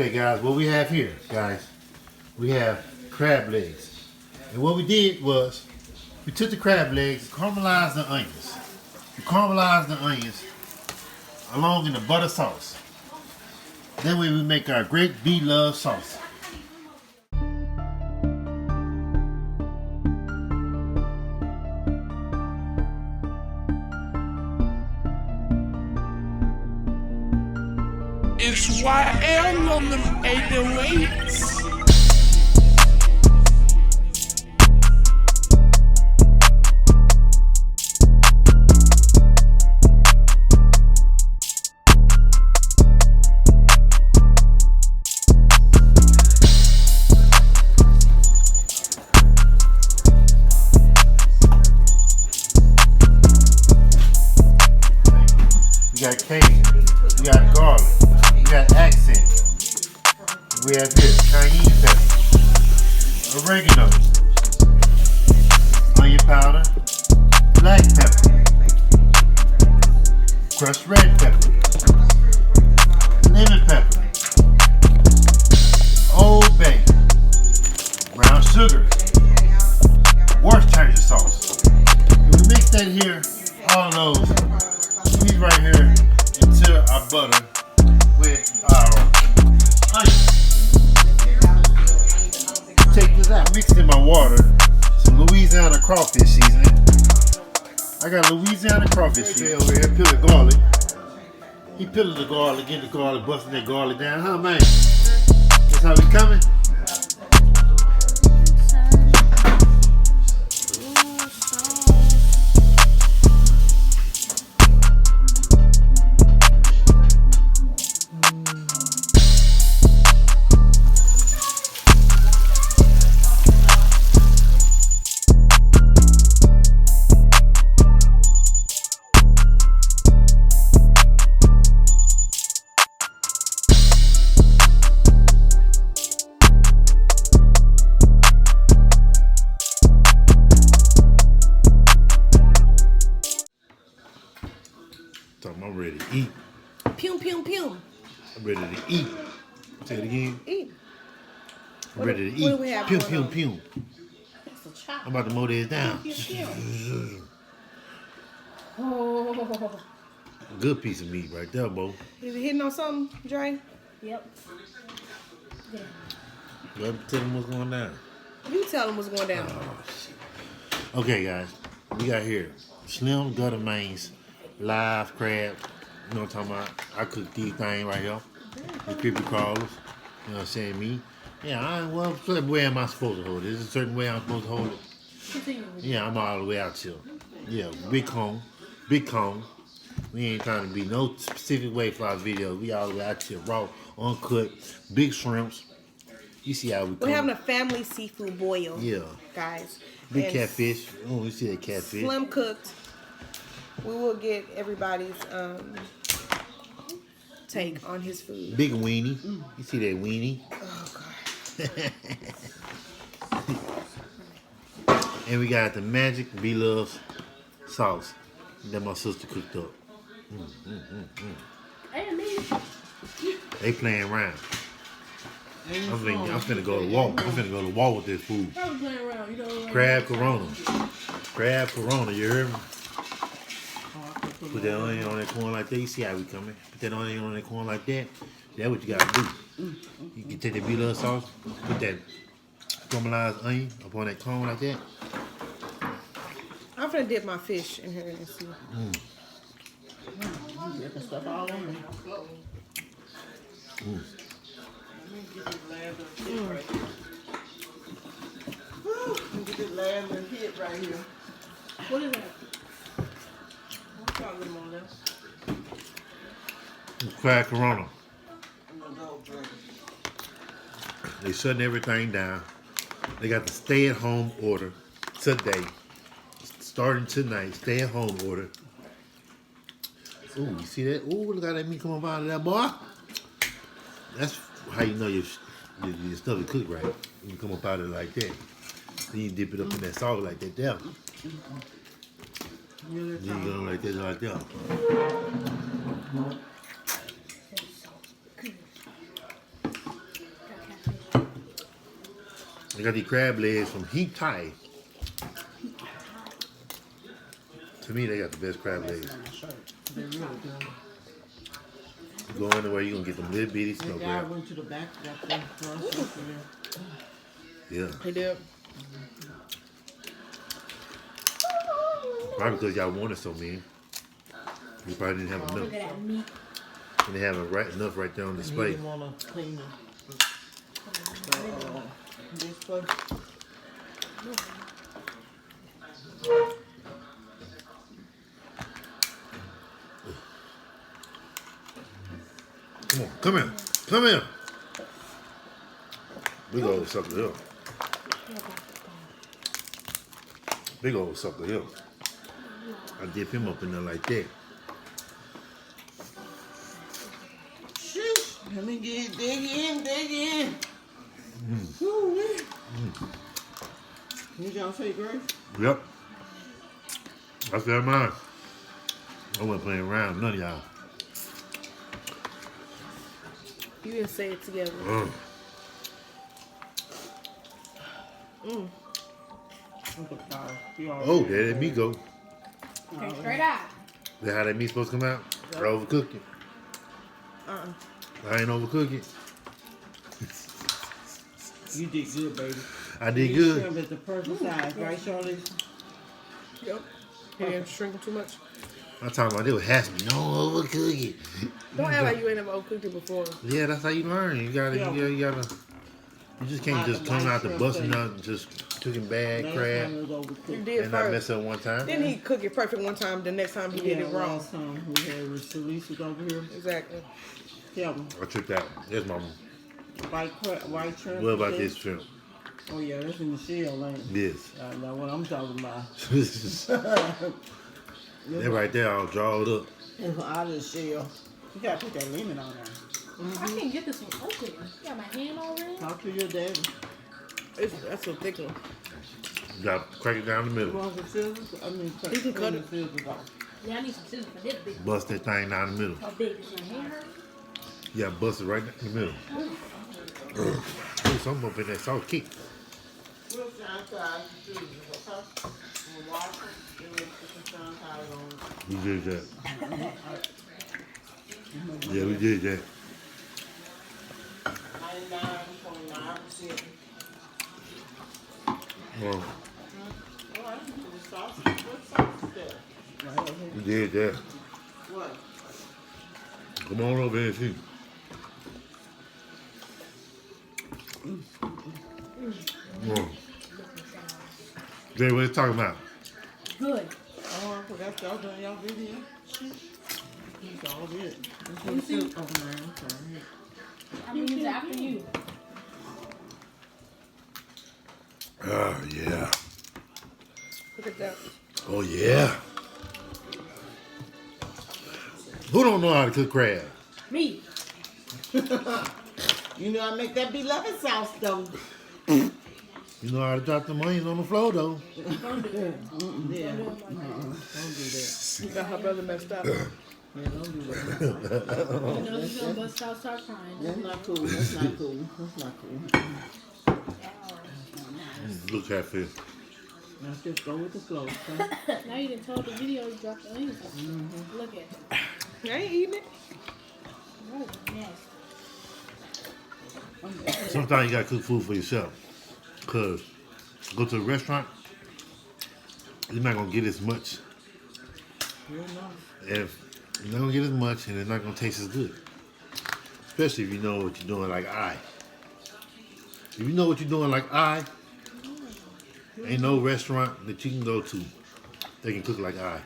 Okay guys, what we have here, guys, we have crab legs. And what we did was, we took the crab legs, caramelized the onions. We caramelized the onions along in the butter sauce. That way we make our great B-Love sauce. It's YL on them 808s. We got Cajun, we got garlic, we got accent. We have here cayenne pepper, oregano, onion powder, black pepper, crushed red pepper, lemon pepper, Old Bay, brown sugar, Worcestershire sauce. And we mix that here, all of those. These right here into our butter with our onions. Take this out. Mixed in my water some Louisiana crawfish seasoning. I got Louisiana crawfish seasoning over here. Peel the garlic. He peeling the garlic, getting the garlic, busting that garlic down. Huh, man? That's how we coming. I'm ready to eat. Pew, pew, pew. I'm ready to eat. Say it again. Eat. I'm ready to eat. What do we have Pew, going pew, on? pew. That's a chop. I'm about to mow this down. Pew, pew, pew. Oh. Good piece of meat right there, Bo. Is it hitting on something, Dre? Yep. Yeah. Let me tell them what's going down. You tell them what's going down. Oh, shit. Okay, guys. We got here Slim Gutter Mains, live crab. You know what I'm talking about? I cook these things right here. The creepy crawlers. You know what I'm saying? Me. Yeah, well, what way am I supposed to hold it? Is there a certain way I'm supposed to hold it? Continue. Yeah, I'm all the way out here. Yeah, big cone. Big cone. We ain't trying to be no specific way for our video. We all the way out here. Raw, uncut, big shrimps. You see how we come. We're having a family seafood boil. Yeah. Guys. Big And catfish. Oh, you see that catfish. Slim cooked. We will get everybody's take on his food. Big weenie. You see that weenie? Oh, God. And we got the magic B-Love sauce that my sister cooked up. Hey, me. They playing around. I'm finna go to war. I'm finna go to war with this food. I was playing around. You know, like, Crab Corona. Crab Corona, you heard me? Put that onion on that corn like that. You see how we coming? Put that onion on that corn like that. That's what you gotta do. You can take that B-Love sauce, put that caramelized onion up on that corn like that. I'm finna dip my fish in here and see. Get the stuff all on me. Get this last little hit right here. What is that? I'm talking about that. Crab Corona. I'm gonna go drink. They shutting everything down. They got the stay-at-home order today. Starting tonight, stay-at-home order. Ooh, you see that? Ooh, look at that meat come up out of that, boy. That's how you know your stuff is cooked right. You come up out of it like that. Then you dip it up in that salt like that there. Then you go like that, like that. I got these crab legs from Heap Thai. To me, they got the best crab legs. They really do. You go anywhere, you're gonna get them little bitty snow The guy crab. went to the back, got them for us. Yeah. He did. Probably because y'all wanted so many. You probably didn't have Look enough. at that meat. And they have enough right there on He display. didn't want to clean this place. Come on, come here. Come here. Big old sucker hill. Big old sucker hill. I dip him up in there like that. Sheesh. Let me dig in. Woo-wee. You gonna say grace? Yep. I said mine. I wasn't playing around, none of y'all. You didn't say it together. Look at God. He already- Oh, there that meat go. Okay, straight out. That how that meat supposed to come out? I overcook it. I ain't overcook it. You did good, baby. I did You good. shrimp at the perfect size, right, Charlie? Yep. He didn't shrink it too much. I'm talking about they would have me. Don't overcook it. Don't act like you ain't never overcooked it before. Yeah, that's how you learn. You gotta, Yeah. you gotta. You just can't just come out the busting out and just cooking bad Last crab time it was You overcooked. did and not first. mess up one time. Then he cook it perfect one time. The next time he did Yeah, it wrong. last time we had with Celeste over here. Exactly. Tell me, I tripped out. There's my. white shrimp. What about you this said? shrimp? Oh yeah, that's in the shell, ain't it? This. That's what I'm talking about. That right there all drawed up. It's out of the shell. You gotta put that lemon on there. I can't get this one open. Got my hand already. Talk to your daddy. That's a thick one. You gotta crack it down the You middle. want some scissors? I mean, You can cut the it. scissors off. Yeah, I need some scissors for this big. Bust that thing down the middle. How big is my hand? You gotta bust it right in the middle. Ooh, something up in that salt kick. We'll sanitize the scissors, okay? We'll wash them, then we'll put some sanitizer on them. We did that. Yeah, we did that. 99.9%. Well, Oh, I can put the sausage. What sausage is that? Right over here. we did that. What? Come on over here and see. Jay, what you talking about? Good. Oh, I forgot y'all done y'all video. Shit. It's all good. That's what it says. Oh, man, I'm sorry. I'm gonna use it after you. Oh, yeah. Look at that. Oh, yeah. Who don't know how to cook crab? Me. You know I make that beloved sauce though. You know how to drop them onions on the floor, though. Don't do that. Yeah. Don't do that. You got her brother messed up. Yeah, don't do that. You know you're gonna bust out, start crying. That's not cool. That's not cool. That's not cool. Look catfish. Now just go with the flow, okay? Now you done told the video you dropped the onions. Look at it. I ain't eating it. Oh, nasty. Sometimes you gotta cook food for yourself. Cause go to a restaurant, you're not gonna get as much. You're not. If you're not gonna get as much, and it's not gonna taste as good. Especially if you know what you're doing, like I. If you know what you're doing, like I, ain't no restaurant that you can go to that can cook like I.